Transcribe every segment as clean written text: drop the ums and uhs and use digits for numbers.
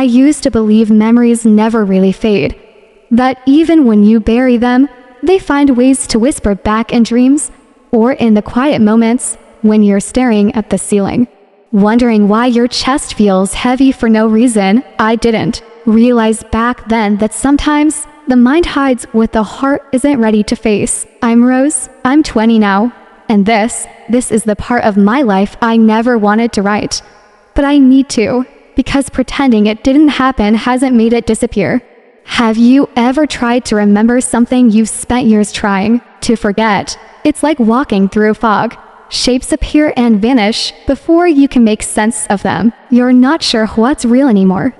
I used to believe memories never really fade, that even when you bury them, they find ways to whisper back in dreams, or in the quiet moments when you're staring at the ceiling, wondering why your chest feels heavy for no reason. I didn't realize back then that sometimes the mind hides what the heart isn't ready to face. I'm Rose, I'm 20 now, and this is the part of my life I never wanted to write. But I need to, because pretending it didn't happen hasn't made it disappear. Have you ever tried to remember something you've spent years trying to forget? It's like walking through fog. Shapes appear and vanish before you can make sense of them. You're not sure what's real anymore,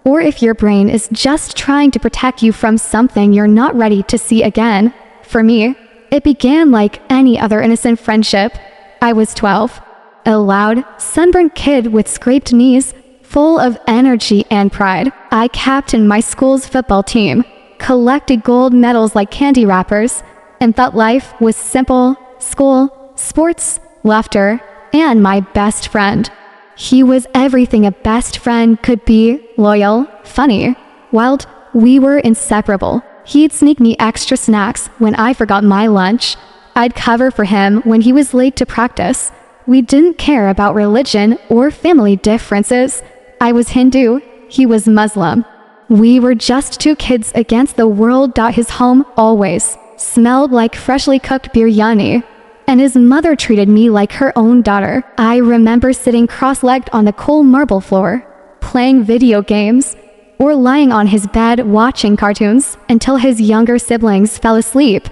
or if your brain is just trying to protect you from something you're not ready to see again. For me, it began like any other innocent friendship. I was 12, a loud, sunburned kid with scraped knees, full of energy and pride. I captained my school's football team, collected gold medals like candy wrappers, and thought life was simple: school, sports, laughter, and my best friend. He was everything a best friend could be: loyal, funny, wild. We were inseparable. He'd sneak me extra snacks when I forgot my lunch. I'd cover for him when he was late to practice. We didn't care about religion or family differences. I was Hindu, he was Muslim. We were just two kids against the world. His home always smelled like freshly cooked biryani, and his mother treated me like her own daughter. I remember sitting cross-legged on the cold marble floor, playing video games, or lying on his bed watching cartoons until his younger siblings fell asleep.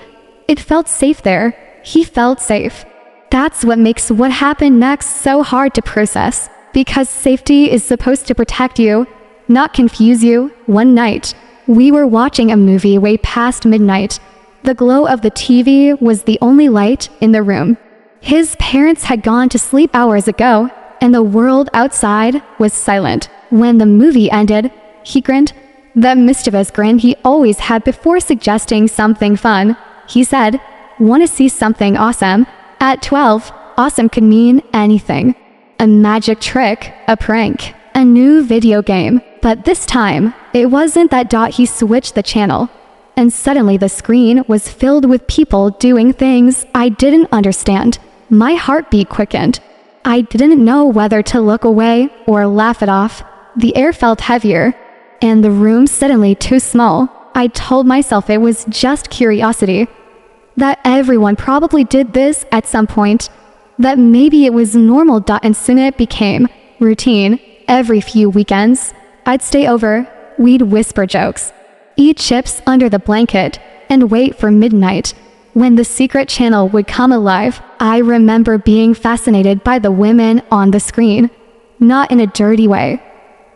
It felt safe there. He felt safe. That's what makes what happened next so hard to process, because safety is supposed to protect you, not confuse you. One night, we were watching a movie way past midnight. The glow of the TV was the only light in the room. His parents had gone to sleep hours ago, and the world outside was silent. When the movie ended, he grinned, that mischievous grin he always had before suggesting something fun. He said, "Want to see something awesome?" At 12, awesome could mean anything. A magic trick, a prank, a new video game. But this time, it wasn't that. He switched the channel, and suddenly the screen was filled with people doing things I didn't understand. My heartbeat quickened. I didn't know whether to look away or laugh it off. The air felt heavier, and the room suddenly too small. I told myself it was just curiosity, that everyone probably did this at some point, that maybe it was normal. And soon it became routine. Every few weekends, I'd stay over, we'd whisper jokes, eat chips under the blanket, and wait for midnight, when the secret channel would come alive. I remember being fascinated by the women on the screen, not in a dirty way,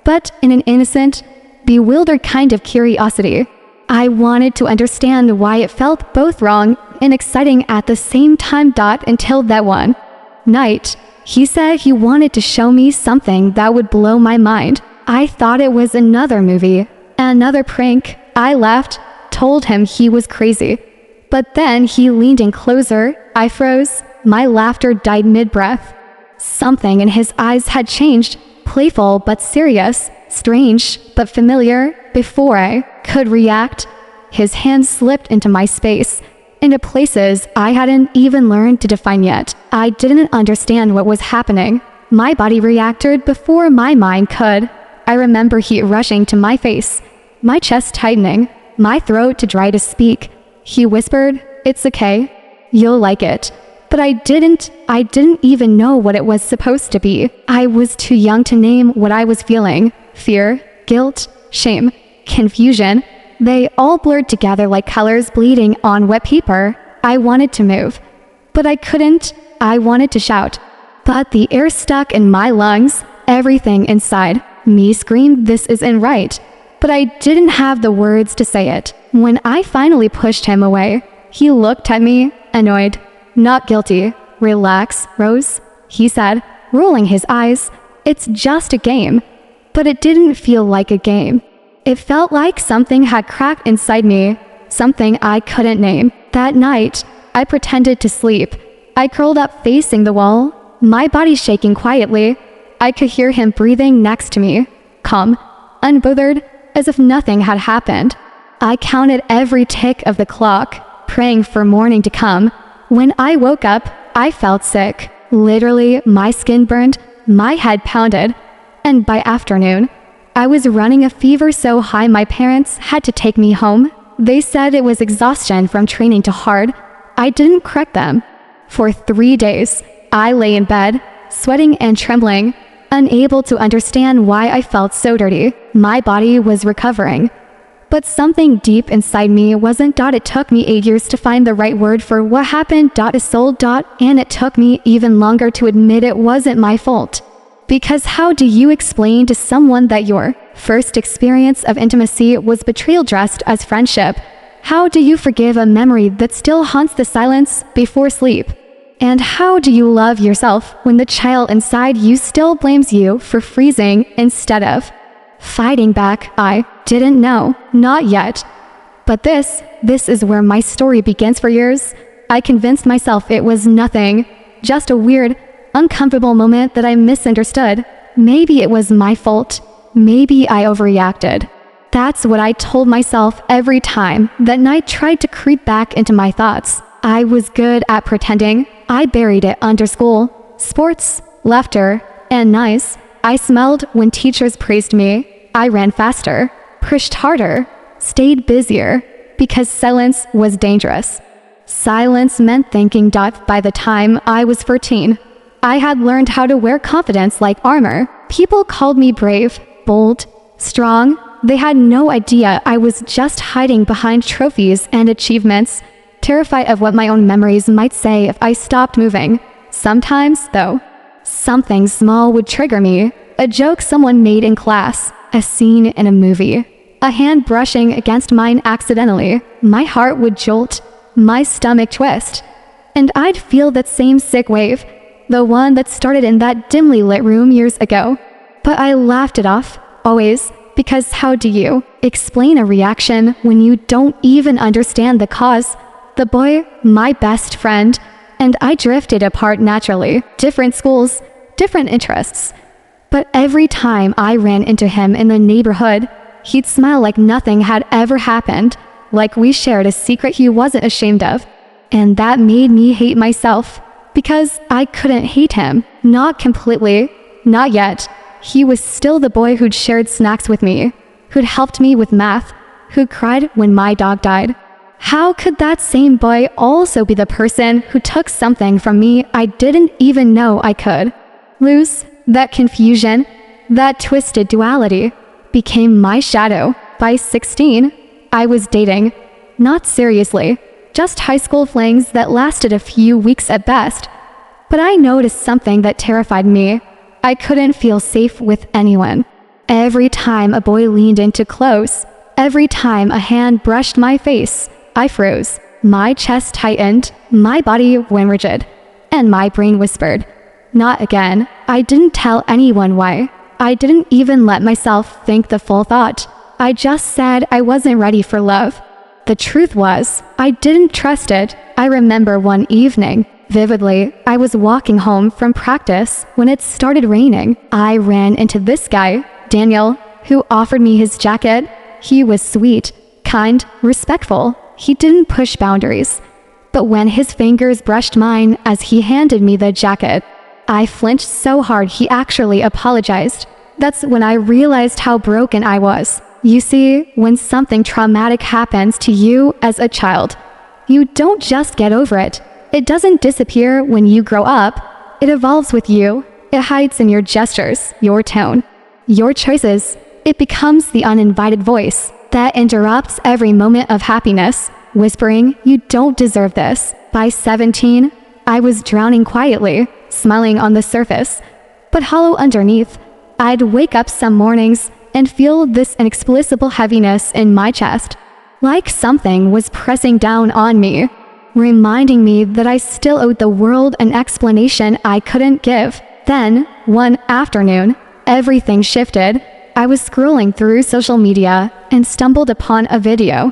but in an innocent, bewildered kind of curiosity. I wanted to understand why it felt both wrong and exciting at the same time. Until that one night, he said he wanted to show me something that would blow my mind. I thought it was another movie, another prank. I laughed, told him he was crazy. But then he leaned in closer. I froze. My laughter died mid-breath. Something in his eyes had changed, playful but serious, strange but familiar. Before I could react, his hand slipped into my space, into places I hadn't even learned to define yet. I didn't understand what was happening. My body reacted before my mind could. I remember heat rushing to my face, my chest tightening, my throat too dry to speak. He whispered, "It's okay. You'll like it." But I didn't even know what it was supposed to be. I was too young to name what I was feeling. Fear, guilt, shame, confusion. They all blurred together like colors bleeding on wet paper. I wanted to move, but I couldn't. I wanted to shout, but the air stuck in my lungs. Everything inside me screamed, "This isn't right." But I didn't have the words to say it. When I finally pushed him away, he looked at me, annoyed. "Not guilty. Relax, Rose," he said, rolling his eyes. "It's just a game." But it didn't feel like a game. It felt like something had cracked inside me, something I couldn't name. That night, I pretended to sleep. I curled up facing the wall, my body shaking quietly. I could hear him breathing next to me, calm, unbothered, as if nothing had happened. I counted every tick of the clock, praying for morning to come. When I woke up, I felt sick. Literally, my skin burned, my head pounded, and by afternoon, I was running a fever so high my parents had to take me home. They said it was exhaustion from training too hard. I didn't correct them. For 3 days, I lay in bed, sweating and trembling, unable to understand why I felt so dirty. My body was recovering, but something deep inside me wasn't. It took me 8 years to find the right word for what happened. A soul. And it took me even longer to admit it wasn't my fault. Because how do you explain to someone that your first experience of intimacy was betrayal dressed as friendship? How do you forgive a memory that still haunts the silence before sleep? And how do you love yourself when the child inside you still blames you for freezing instead of fighting back? I didn't know, not yet. But this is where my story begins. For years, I convinced myself it was nothing, just a weird, uncomfortable moment that I misunderstood. Maybe it was my fault. Maybe I overreacted. That's what I told myself every time that night tried to creep back into my thoughts. I was good at pretending. I buried it under school, sports, laughter, and nice. I smelled when teachers praised me. I ran faster, pushed harder, stayed busier, because silence was dangerous. Silence meant thinking. By the time I was 14, I had learned how to wear confidence like armor. People called me brave, bold, strong. They had no idea I was just hiding behind trophies and achievements, terrified of what my own memories might say if I stopped moving. Sometimes, though, something small would trigger me. A joke someone made in class, a scene in a movie, a hand brushing against mine accidentally. My heart would jolt, my stomach twist, and I'd feel that same sick wave, the one that started in that dimly lit room years ago. But I laughed it off, always, because how do you explain a reaction when you don't even understand the cause? The boy, my best friend, and I drifted apart naturally. Different schools, different interests. But every time I ran into him in the neighborhood, he'd smile like nothing had ever happened, like we shared a secret he wasn't ashamed of. And that made me hate myself. Because I couldn't hate him. Not completely. Not yet. He was still the boy who'd shared snacks with me, who'd helped me with math, who cried when my dog died. How could that same boy also be the person who took something from me I didn't even know I could lose? That confusion, that twisted duality, became my shadow. By 16, I was dating. Not seriously. Just high school flings that lasted a few weeks at best. But I noticed something that terrified me. I couldn't feel safe with anyone. Every time a boy leaned in too close, every time a hand brushed my face, I froze. My chest tightened, my body went rigid, and my brain whispered, "Not again." I didn't tell anyone why. I didn't even let myself think the full thought. I just said I wasn't ready for love. The truth was, I didn't trust it. I remember one evening, vividly, I was walking home from practice when it started raining. I ran into this guy, Daniel, who offered me his jacket. He was sweet, kind, respectful. He didn't push boundaries. But when his fingers brushed mine as he handed me the jacket, I flinched so hard he actually apologized. That's when I realized how broken I was. You see, when something traumatic happens to you as a child, you don't just get over it. It doesn't disappear when you grow up. It evolves with you. It hides in your gestures, your tone, your choices. It becomes the uninvited voice that interrupts every moment of happiness, whispering, "You don't deserve this." By 17, I was drowning quietly, smiling on the surface, but hollow underneath. I'd wake up some mornings and feel this inexplicable heaviness in my chest, like something was pressing down on me, reminding me that I still owed the world an explanation I couldn't give. Then, one afternoon, everything shifted. I was scrolling through social media and stumbled upon a video.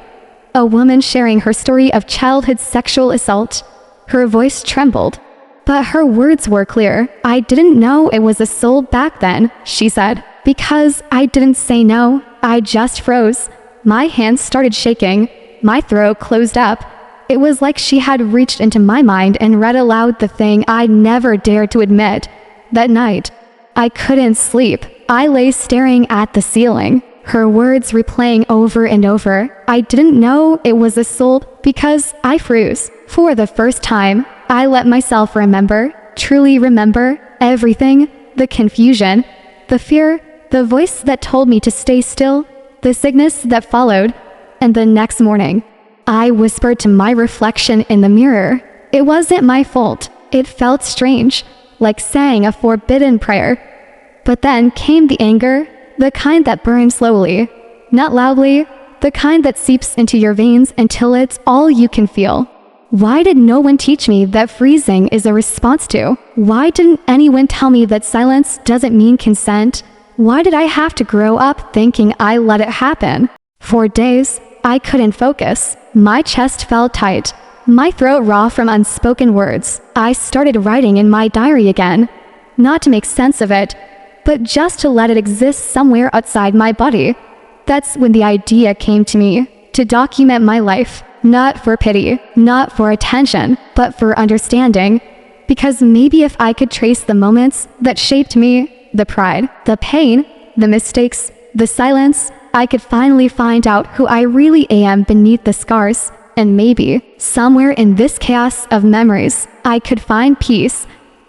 A woman sharing her story of childhood sexual assault. Her voice trembled, but her words were clear. "I didn't know it was a soul back then," she said. Because I didn't say no, I just froze. My hands started shaking. My throat closed up. It was like she had reached into my mind and read aloud the thing I'd never dared to admit. That night, I couldn't sleep. I lay staring at the ceiling, her words replaying over and over. I didn't know it was assault because I froze. For the first time, I let myself remember, truly remember, everything. The confusion, the fear, the voice that told me to stay still, the sickness that followed. And the next morning, I whispered to my reflection in the mirror. It wasn't my fault. It felt strange, like saying a forbidden prayer. But then came the anger, the kind that burns slowly, not loudly, the kind that seeps into your veins until it's all you can feel. Why did no one teach me that freezing is a response to? Why didn't anyone tell me that silence doesn't mean consent? Why did I have to grow up thinking I let it happen? For days, I couldn't focus. My chest felt tight, my throat raw from unspoken words. I started writing in my diary again, not to make sense of it, but just to let it exist somewhere outside my body. That's when the idea came to me, to document my life, not for pity, not for attention, but for understanding. Because maybe if I could trace the moments that shaped me, the pride, the pain, the mistakes, the silence, I could finally find out who I really am beneath the scars. And maybe, somewhere in this chaos of memories, I could find peace.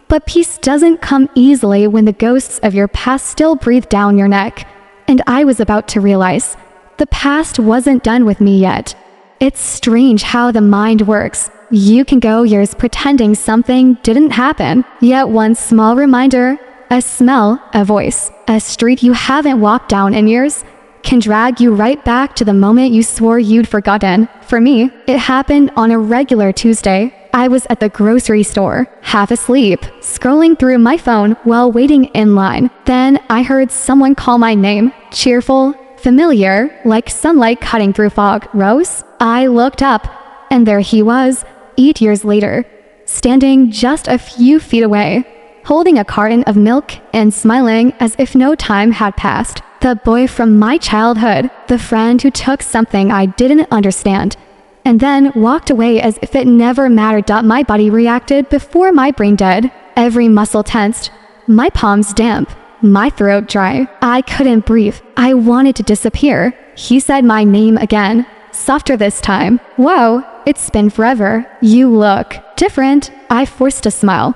But peace doesn't come easily when the ghosts of your past still breathe down your neck. And I was about to realize, the past wasn't done with me yet. It's strange how the mind works. You can go years pretending something didn't happen, yet one small reminder, a smell, a voice, a street you haven't walked down in years, can drag you right back to the moment you swore you'd forgotten. For me, it happened on a regular Tuesday. I was at the grocery store, half asleep, scrolling through my phone while waiting in line. Then I heard someone call my name, cheerful, familiar, like sunlight cutting through fog. Rose? I looked up, and there he was, 8 years later, standing just a few feet away, holding a carton of milk and smiling as if no time had passed. The boy from my childhood, the friend who took something I didn't understand, and then walked away as if it never mattered. My body reacted before my brain did. Every muscle tensed, my palms damp, my throat dry. I couldn't breathe. I wanted to disappear. He said my name again, softer this time. Whoa, it's been forever. You look different. I forced a smile,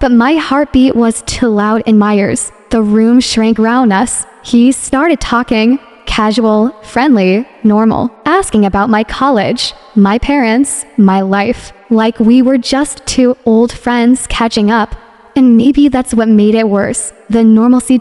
but my heartbeat was too loud in my ears. The room shrank round us. He started talking, casual, friendly, normal, asking about my college, my parents, my life, like we were just two old friends catching up. And maybe that's what made it worse, the normalcy.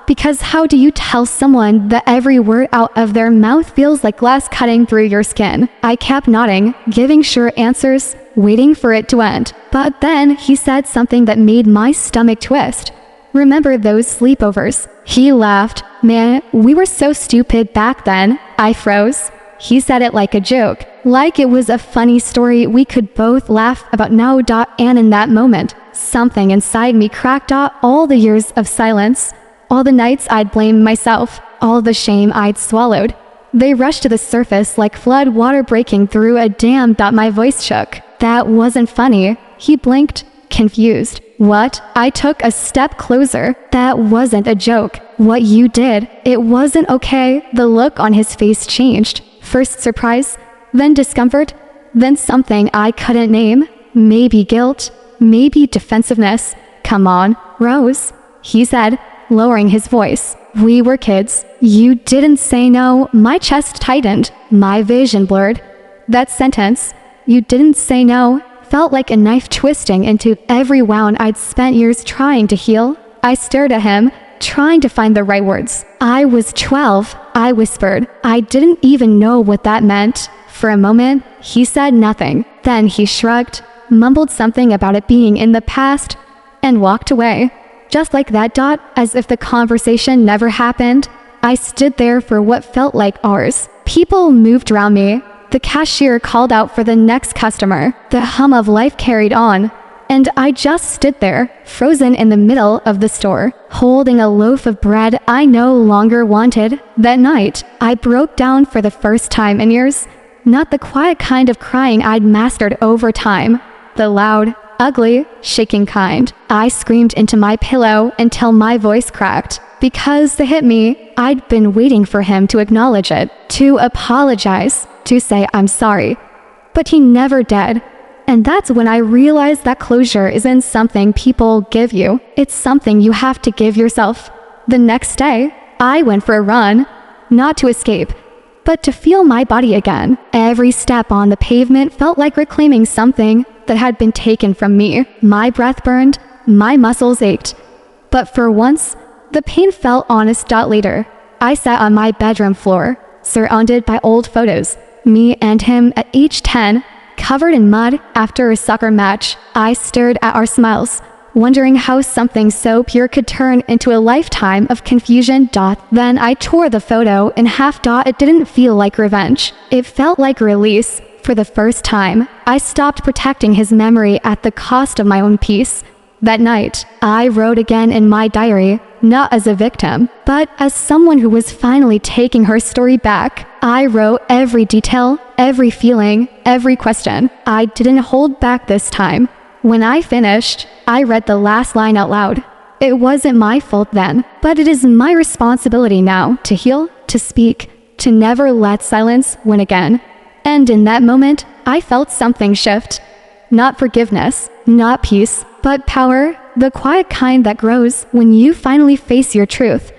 Because how do you tell someone that every word out of their mouth feels like glass cutting through your skin? I kept nodding, giving sure answers, waiting for it to end. But then he said something that made my stomach twist. Remember those sleepovers? He laughed. Man, we were so stupid back then. I froze. He said it like a joke, like it was a funny story we could both laugh about now. And in that moment, something inside me cracked. All the years of silence, all the nights I'd blamed myself, all the shame I'd swallowed, they rushed to the surface like flood water breaking through a dam. My voice shook. That wasn't funny. He blinked, confused. What? I took a step closer. That wasn't a joke. What you did, it wasn't okay. The look on his face changed. First surprise, then discomfort, then something I couldn't name. Maybe guilt, maybe defensiveness. Come on, Rose, he said, lowering his voice. We were kids. You didn't say no. My chest tightened, my vision blurred. That sentence, you didn't say no, felt like a knife twisting into every wound I'd spent years trying to heal. I stared at him, trying to find the right words. I was 12, I whispered. I didn't even know what that meant. For a moment, he said nothing. Then he shrugged, mumbled something about it being in the past, and walked away. Just like that. As if the conversation never happened. I stood there for what felt like hours. People moved around me. The cashier called out for the next customer. The hum of life carried on. and I just stood there, frozen in the middle of the store, holding a loaf of bread I no longer wanted. That night, I broke down for the first time in years. Not the quiet kind of crying I'd mastered over time. The loud, ugly, shaking kind. I screamed into my pillow until my voice cracked. Because it hit me, I'd been waiting for him to acknowledge it, to apologize, to say I'm sorry. But he never did. And that's when I realized that closure isn't something people give you. It's something you have to give yourself. The next day, I went for a run, not to escape, but to feel my body again. Every step on the pavement felt like reclaiming something that had been taken from me. My breath burned, my muscles ached. But for once, the pain felt honest. Later, I sat on my bedroom floor, surrounded by old photos, me and him at age 10, covered in mud after a soccer match. I stared at our smiles, wondering how something so pure could turn into a lifetime of confusion. Then I tore the photo in half. It didn't feel like revenge. It felt like release. For the first time, I stopped protecting his memory at the cost of my own peace. That night, I wrote again in my diary, not as a victim, but as someone who was finally taking her story back. I wrote every detail, every feeling, every question. I didn't hold back this time. When I finished, I read the last line out loud. It wasn't my fault then, but it is my responsibility now to heal, to speak, to never let silence win again. And in that moment, I felt something shift. Not forgiveness, not peace, but power, the quiet kind that grows when you finally face your truth.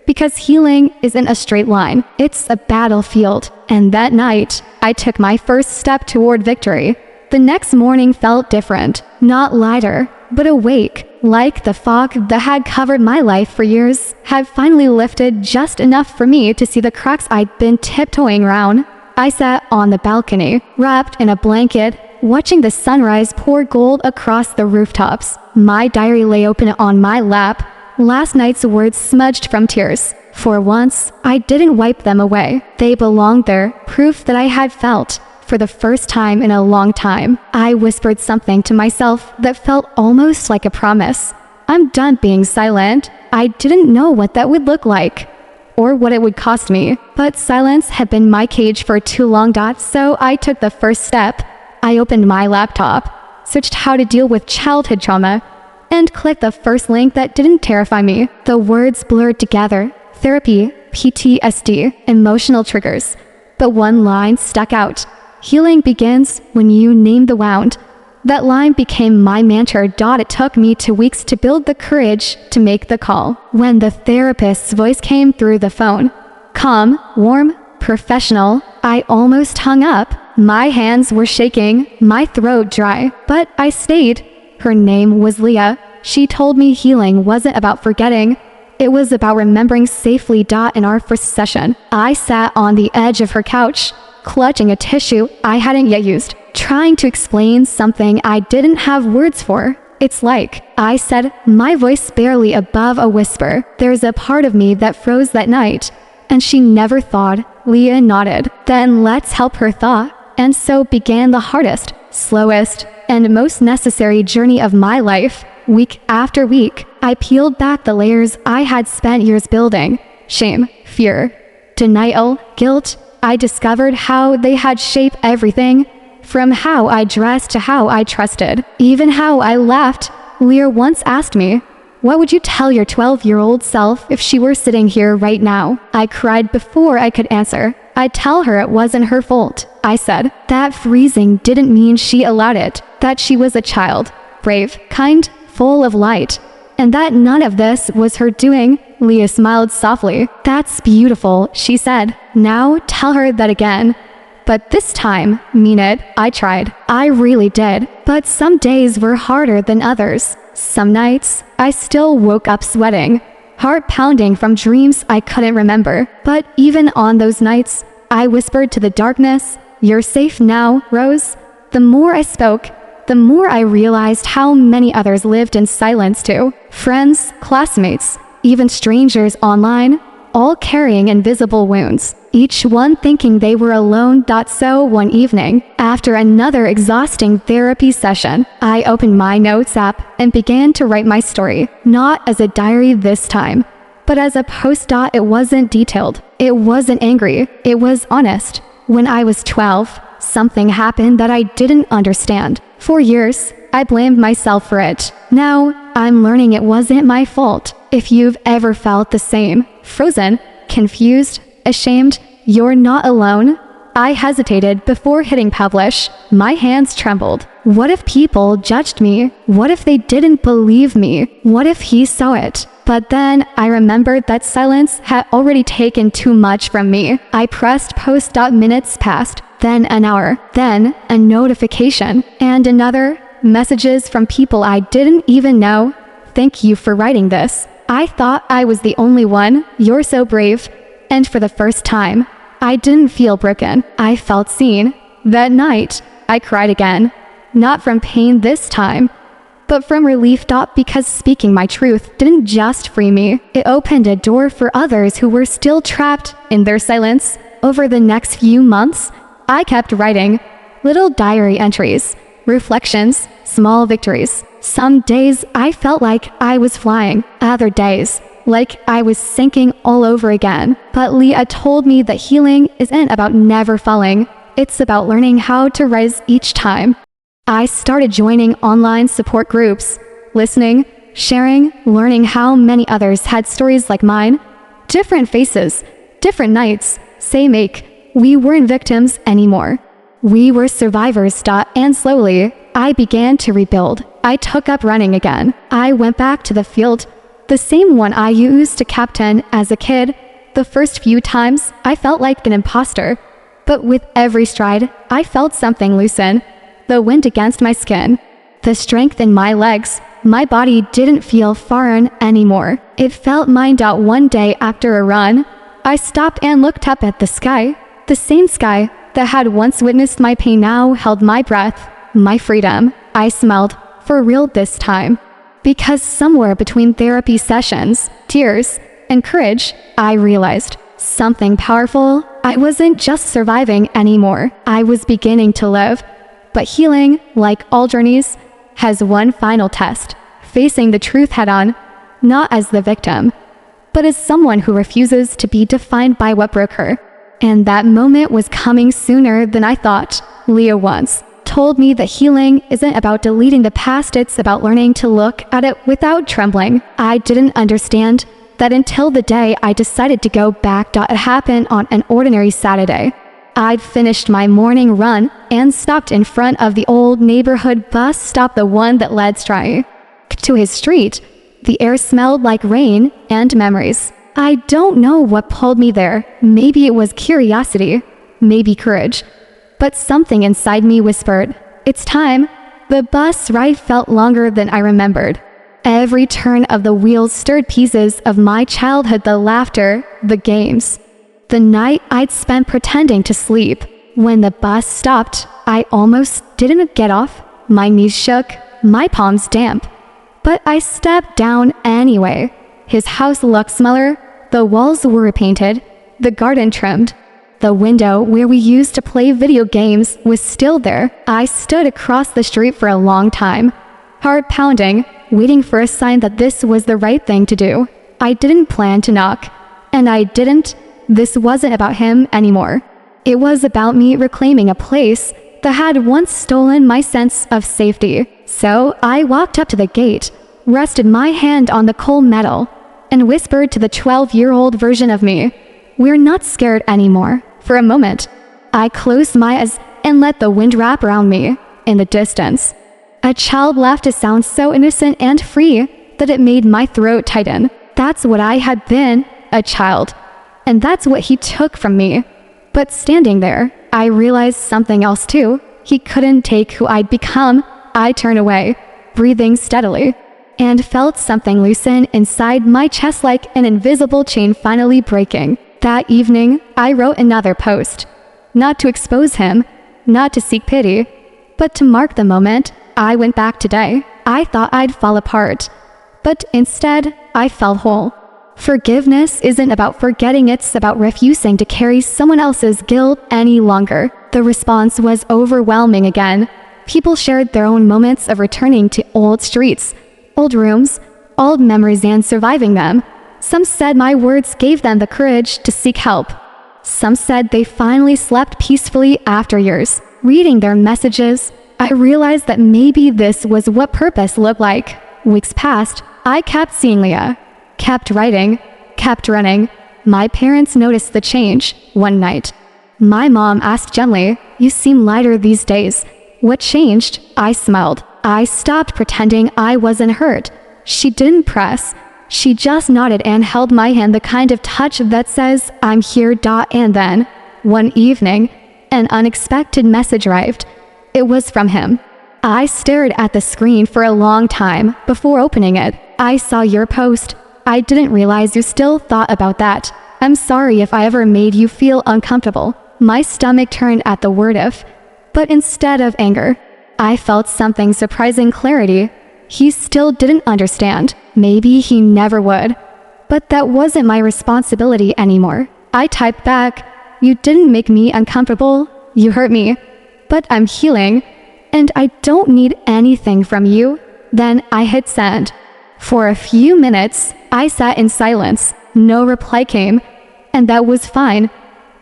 Because healing isn't a straight line, it's a battlefield. And that night, I took my first step toward victory. The next morning felt different, not lighter, but awake, like the fog that had covered my life for years had finally lifted just enough for me to see the cracks I'd been tiptoeing around. I sat on the balcony, wrapped in a blanket, watching the sunrise pour gold across the rooftops. My diary lay open on my lap, last night's words smudged from tears. For once, I didn't wipe them away. They belonged there, proof that I had felt. For the first time in a long time, I whispered something to myself that felt almost like a promise. I'm done being silent. I didn't know what that would look like, or what it would cost me, but silence had been my cage for too long. So I took the first step. I opened my laptop, searched how to deal with childhood trauma, and clicked the first link that didn't terrify me. The words blurred together: therapy, PTSD, emotional triggers. But one line stuck out: healing begins when you name the wound. That line became my mantra. It took me 2 weeks to build the courage to make the call. When the therapist's voice came through the phone, calm, warm, professional, I almost hung up. My hands were shaking, my throat dry, but I stayed. Her name was Leah. She told me healing wasn't about forgetting. It was about remembering safely. In our first session, I sat on the edge of her couch, clutching a tissue I hadn't yet used, trying to explain something I didn't have words for. It's like, I said, my voice barely above a whisper, there's a part of me that froze that night. And she never thawed. Leah nodded. Then let's help her thaw. And so began the hardest, slowest, and most necessary journey of my life. Week after week, I peeled back the layers I had spent years building. Shame, fear, denial, guilt. I discovered how they had shaped everything, from how I dressed to how I trusted, even how I laughed. Leah once asked me, "What would you tell your 12-year-old self if she were sitting here right now?" I cried before I could answer. I'd tell her it wasn't her fault. I said that freezing didn't mean she allowed it, that she was a child, brave, kind, full of light, and that none of this was her doing. Leah smiled softly. "That's beautiful," she said. "Now tell her that again. But this time, mean it." I tried. I really did. But some days were harder than others. Some nights, I still woke up sweating, heart pounding from dreams I couldn't remember. But even on those nights, I whispered to the darkness, "You're safe now, Rose." The more I spoke, the more I realized how many others lived in silence too. Friends, classmates, even strangers online. all carrying invisible wounds, each one thinking they were alone. So one evening, after another exhausting therapy session, I opened my notes app and began to write my story, not as a diary this time, but as a post. It wasn't detailed. It wasn't angry. It was honest. When I was 12, something happened that I didn't understand. For years, I blamed myself for it. Now, I'm learning it wasn't my fault. If you've ever felt the same, frozen, confused, ashamed, you're not alone. I hesitated before hitting publish. My hands trembled. What if people judged me? What if they didn't believe me? What if he saw it? But then I remembered that silence had already taken too much from me. I pressed post. Minutes passed, then an hour, then a notification, and another. Messages from people I didn't even know. Thank you for writing this. I thought I was the only one. You're so brave. And for the first time, I didn't feel broken. I felt seen. That night, I cried again. Not from pain this time, but from relief. Because speaking my truth didn't just free me, it opened a door for others who were still trapped in their silence. Over the next few months, I kept writing little diary entries, reflections, small victories. Some days I felt like I was flying, other days like I was sinking all over again. But Leah told me that healing isn't about never falling. It's about learning how to rise each time. I started joining online support groups, listening, sharing, learning how many others had stories like mine. Different faces, different nights, same ache. We weren't victims anymore. We were survivors. And slowly, I began to rebuild. I took up running again. I went back to the field, the same one I used to captain as a kid. The first few times, I felt like an imposter. But with every stride, I felt something loosen. The wind against my skin, the strength in my legs. My body didn't feel foreign anymore. It felt mine. One day after a run, I stopped and looked up at the sky. The same sky that had once witnessed my pain now held my breath, my freedom. I smiled, for real this time. Because somewhere between therapy sessions, tears, and courage, I realized something powerful. I wasn't just surviving anymore. I was beginning to live. But healing, like all journeys, has one final test, facing the truth head-on, not as the victim, but as someone who refuses to be defined by what broke her. And that moment was coming sooner than I thought. Leah once told me that healing isn't about deleting the past, it's about learning to look at it without trembling. I didn't understand that until the day I decided to go back. It happened on an ordinary Saturday. I'd finished my morning run and stopped in front of the old neighborhood bus stop, the one that led straight to his street. The air smelled like rain and memories. I don't know what pulled me there. Maybe it was curiosity, maybe courage. But something inside me whispered, it's time. The bus ride felt longer than I remembered. Every turn of the wheels stirred pieces of my childhood, the laughter, the games. The night I'd spent pretending to sleep. When the bus stopped, I almost didn't get off. My knees shook, my palms damp. But I stepped down anyway. His house looked smaller, the walls were repainted, the garden trimmed. The window where we used to play video games was still there. I stood across the street for a long time, heart pounding, waiting for a sign that this was the right thing to do. I didn't plan to knock, and I didn't. This wasn't about him anymore. It was about me reclaiming a place that had once stolen my sense of safety. So I walked up to the gate, rested my hand on the cold metal, and whispered to the 12-year-old version of me, we're not scared anymore. For a moment, I closed my eyes and let the wind wrap around me. In the distance, a child laughed, a sound so innocent and free that it made my throat tighten. That's what I had been, a child. And that's what he took from me. But standing there, I realized something else too. He couldn't take who I'd become. I turned away, breathing steadily, and felt something loosen inside my chest, like an invisible chain finally breaking. That evening, I wrote another post. Not to expose him, not to seek pity, but to mark the moment. I went back today. I thought I'd fall apart, but instead, I felt whole. Forgiveness isn't about forgetting, it's about refusing to carry someone else's guilt any longer. The response was overwhelming again. People shared their own moments of returning to old streets, old rooms, old memories and surviving them. Some said my words gave them the courage to seek help. Some said they finally slept peacefully after years. Reading their messages, I realized that maybe this was what purpose looked like. Weeks passed. I kept seeing Leah, kept writing, kept running. My parents noticed the change one night. My mom asked gently, "You seem lighter these days. What changed?" I smiled. I stopped pretending I wasn't hurt. She didn't press. She just nodded and held my hand, the kind of touch that says, "I'm here." And then, one evening, an unexpected message arrived. It was from him. I stared at the screen for a long time before opening it. "I saw your post. I didn't realize you still thought about that. I'm sorry if I ever made you feel uncomfortable." My stomach turned at the word "if," but instead of anger, I felt something surprising: clarity. He still didn't understand. Maybe he never would. But that wasn't my responsibility anymore. I typed back, "You didn't make me uncomfortable. You hurt me. But I'm healing, and I don't need anything from you." Then I hit send. For a few minutes, I sat in silence. No reply came, and that was fine,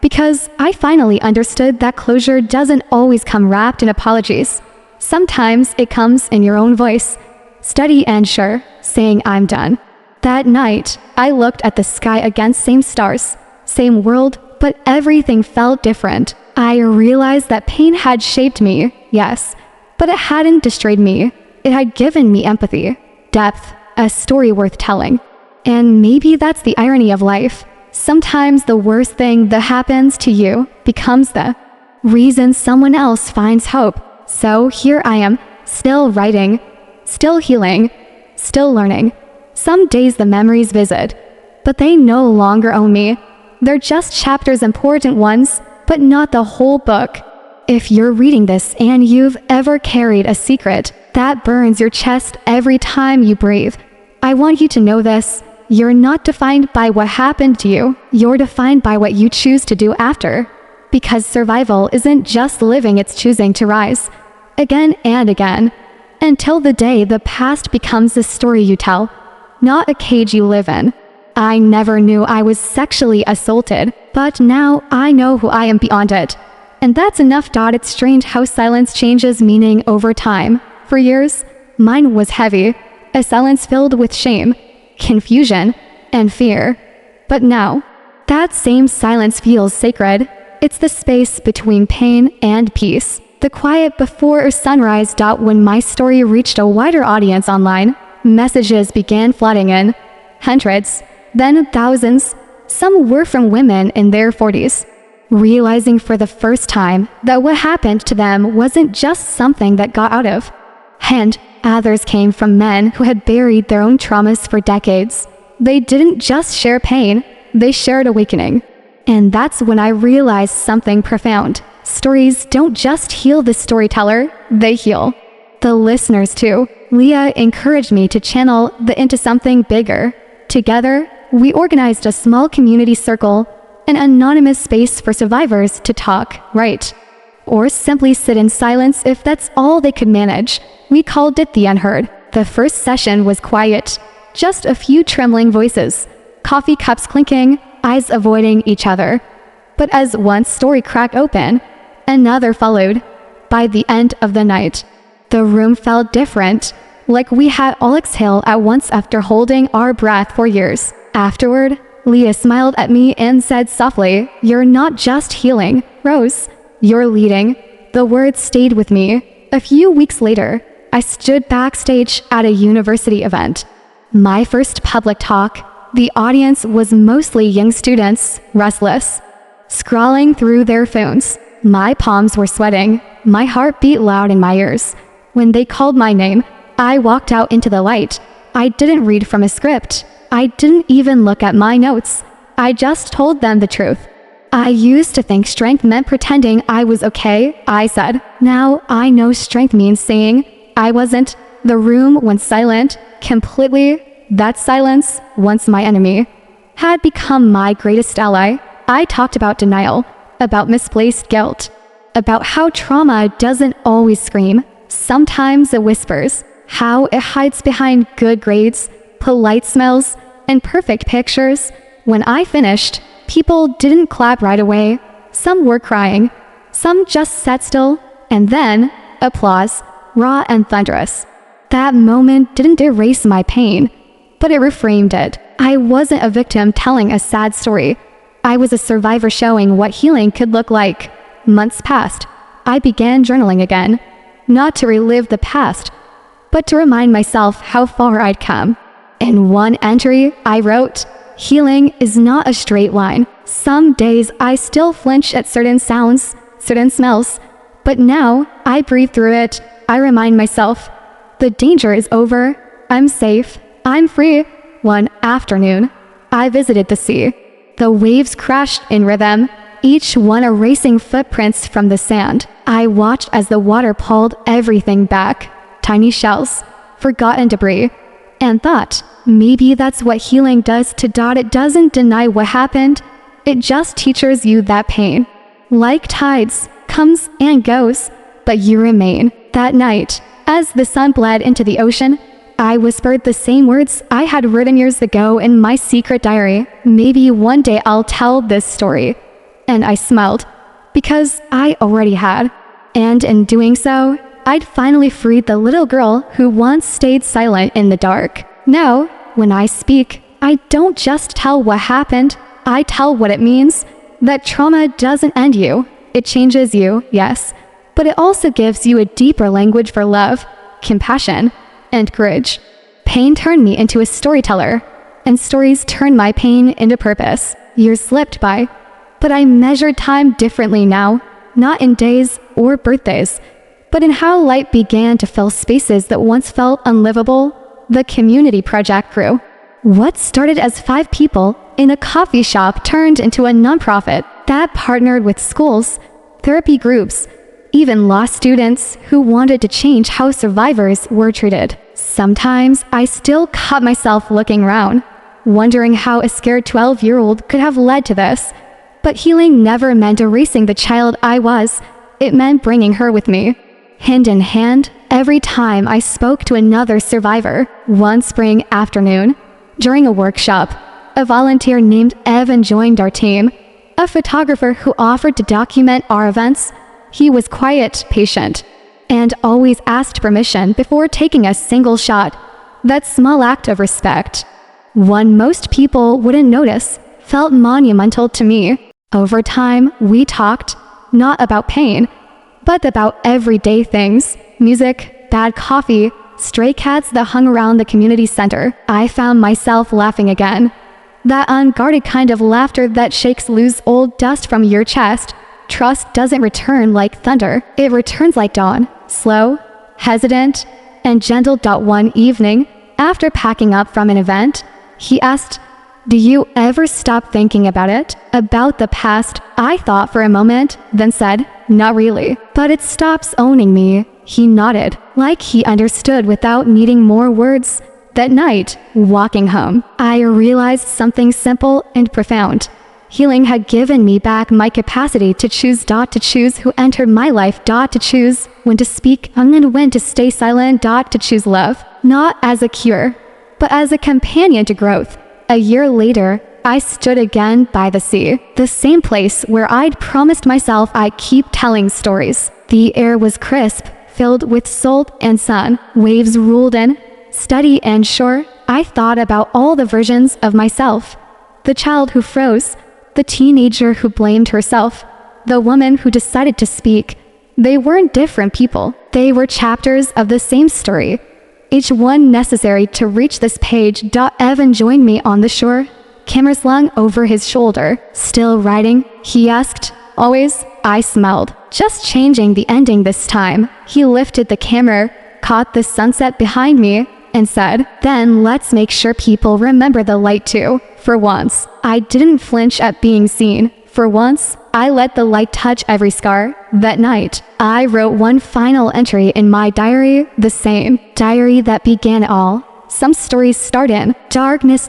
because I finally understood that closure doesn't always come wrapped in apologies. Sometimes it comes in your own voice, steady and sure, saying, "I'm done." That night, I looked at the sky again, same stars, same world, but everything felt different. I realized that pain had shaped me, yes, but it hadn't destroyed me. It had given me empathy, depth, a story worth telling. And maybe that's the irony of life. Sometimes the worst thing that happens to you becomes the reason someone else finds hope. So here I am, still writing, still healing, still learning. Some days the memories visit, but they no longer own me. They're just chapters, important ones, but not the whole book. If you're reading this and you've ever carried a secret that burns your chest every time you breathe, I want you to know this. You're not defined by what happened to you. You're defined by what you choose to do after. Because survival isn't just living, it's choosing to rise again and again, until the day the past becomes a story you tell, not a cage you live in. I never knew I was sexually assaulted, but now I know who I am beyond it. And that's enough. It's strange how silence changes meaning over time. For years, mine was heavy, a silence filled with shame, confusion, and fear. But now, that same silence feels sacred. It's the space between pain and peace, the quiet before sunrise. When my story reached a wider audience online, messages began flooding in. Hundreds, then thousands. Some were from women in their 40s, realizing for the first time that what happened to them wasn't just something that got out of hand. Others came from men who had buried their own traumas for decades. They didn't just share pain, they shared awakening. And that's when I realized something profound. Stories don't just heal the storyteller, they heal the listeners too. Leah encouraged me to channel that into something bigger. Together, we organized a small community circle, an anonymous space for survivors to talk, write, or simply sit in silence if that's all they could manage. We called it The Unheard. The first session was quiet, just a few trembling voices, coffee cups clinking, eyes avoiding each other. But as one story cracked open, another followed. By the end of the night, the room felt different, like we had all exhaled at once after holding our breath for years. Afterward, Leah smiled at me and said softly, "You're not just healing, Rose, you're leading." The words stayed with me. A few weeks later, I stood backstage at a university event. My first public talk. The audience was mostly young students, restless, scrolling through their phones. My palms were sweating. My heart beat loud in my ears. When they called my name, I walked out into the light. I didn't read from a script. I didn't even look at my notes. I just told them the truth. I used to think strength meant pretending I was okay, I said. Now I know strength means saying I wasn't. The room went silent, completely. That silence, once my enemy, had become my greatest ally. I talked about denial, about misplaced guilt, about how trauma doesn't always scream. Sometimes it whispers, how it hides behind good grades, polite smells, and perfect pictures. When I finished, people didn't clap right away. Some were crying, some just sat still, and then applause, raw and thunderous. That moment didn't erase my pain, but it reframed it. I wasn't a victim telling a sad story. I was a survivor showing what healing could look like. Months passed. I began journaling again, not to relive the past, but to remind myself how far I'd come. In one entry, I wrote, "Healing is not a straight line. Some days I still flinch at certain sounds, certain smells, but now I breathe through it. I remind myself, the danger is over. I'm safe. I'm free." One afternoon, I visited the sea. The waves crashed in rhythm, each one erasing footprints from the sand. I watched as the water pulled everything back, tiny shells, forgotten debris, and thought, maybe that's what healing does to Dot. It doesn't deny what happened, it just teaches you that pain, like tides, comes and goes, but you remain. That night, as the sun bled into the ocean, I whispered the same words I had written years ago in my secret diary. Maybe one day I'll tell this story. And I smiled, because I already had. And in doing so, I'd finally freed the little girl who once stayed silent in the dark. Now, when I speak, I don't just tell what happened, I tell what it means. That trauma doesn't end you. It changes you, yes, but it also gives you a deeper language for love, compassion, and courage. Pain turned me into a storyteller, and stories turned my pain into purpose. Years slipped by, but I measured time differently now, not in days or birthdays, but in how light began to fill spaces that once felt unlivable. The community project grew. What started as 5 people in a coffee shop turned into a nonprofit that partnered with schools, therapy groups, even law students who wanted to change how survivors were treated. Sometimes I still caught myself looking around, wondering how a scared 12-year-old could have led to this. But healing never meant erasing the child I was. It meant bringing her with me, hand in hand, every time I spoke to another survivor. One spring afternoon, during a workshop, a volunteer named Evan joined our team, a photographer who offered to document our events. He was quiet, patient, and always asked permission before taking a single shot. That small act of respect, one most people wouldn't notice, felt monumental to me. Over time, we talked, not about pain, but about everyday things, music, bad coffee, stray cats that hung around the community center. I found myself laughing again. That unguarded kind of laughter that shakes loose old dust from your chest. Trust doesn't return like thunder. It returns like dawn, slow, hesitant, and gentle. One evening, after packing up from an event, he asked, "Do you ever stop thinking about it? About the past?" I thought for a moment, then said, "Not really. But it stops owning me." He nodded, like he understood without needing more words. That night, walking home, I realized something simple and profound. Healing had given me back my capacity to choose. To choose who entered my life. To choose when to speak and when to stay silent. To choose love, not as a cure, but as a companion to growth. A year later, I stood again by the sea, the same place where I'd promised myself I'd keep telling stories. The air was crisp, filled with salt and sun. Waves rolled in, steady and sure. I thought about all the versions of myself. The child who froze, the teenager who blamed herself, the woman who decided to speak. They weren't different people. They were chapters of the same story, each one necessary to reach this page. Evan joined me on the shore, camera slung over his shoulder. "Still writing?" he asked. "Always." I smiled. "Just changing the ending this time." He lifted the camera, caught the sunset behind me, and said, "Then let's make sure people remember the light too." For once, I didn't flinch at being seen. For once, I let the light touch every scar. That night, I wrote one final entry in my diary, the same diary that began it all. Some stories start in darkness.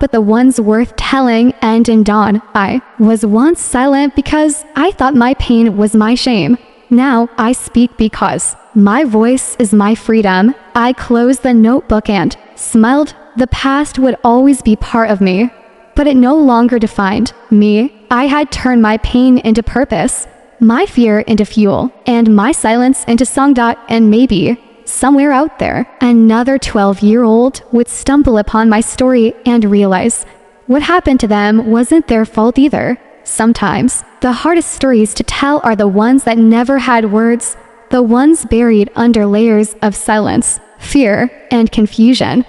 but the ones worth telling end in dawn. I was once silent because I thought my pain was my shame. Now I speak because my voice is my freedom. I closed the notebook and smiled. The past would always be part of me, but it no longer defined me. I had turned my pain into purpose, my fear into fuel, and my silence into song. And maybe, somewhere out there, another 12-year-old would stumble upon my story and realize what happened to them wasn't their fault either. Sometimes, the hardest stories to tell are the ones that never had words, the ones buried under layers of silence, fear, and confusion.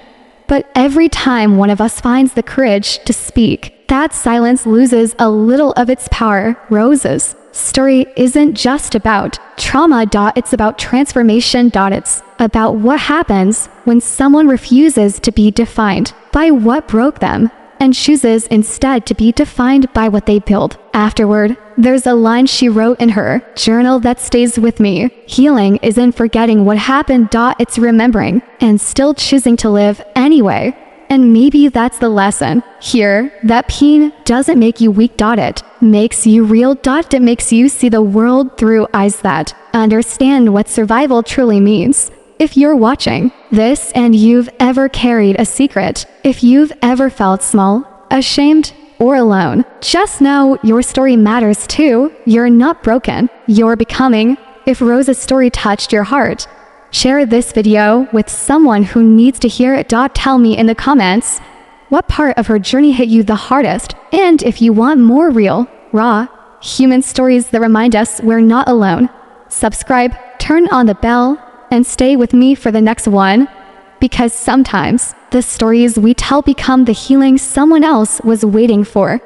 But every time one of us finds the courage to speak, that silence loses a little of its power. Rose's story isn't just about trauma. It's about transformation. It's about what happens when someone refuses to be defined by what broke them and chooses instead to be defined by what they build. Afterward, there's a line she wrote in her journal that stays with me. Healing isn't forgetting what happened. It's remembering and still choosing to live anyway. And maybe that's the lesson here, that pain doesn't make you weak. It makes you real. It makes you see the world through eyes that understand what survival truly means. If you're watching this and you've ever carried a secret, if you've ever felt small, ashamed, or alone, just know your story matters too. You're not broken, you're becoming. If Rose's story touched your heart, share this video with someone who needs to hear it. Tell me in the comments what part of her journey hit you the hardest. And if you want more real, raw, human stories that remind us we're not alone, subscribe, turn on the bell, and stay with me for the next one, because sometimes the stories we tell become the healing someone else was waiting for.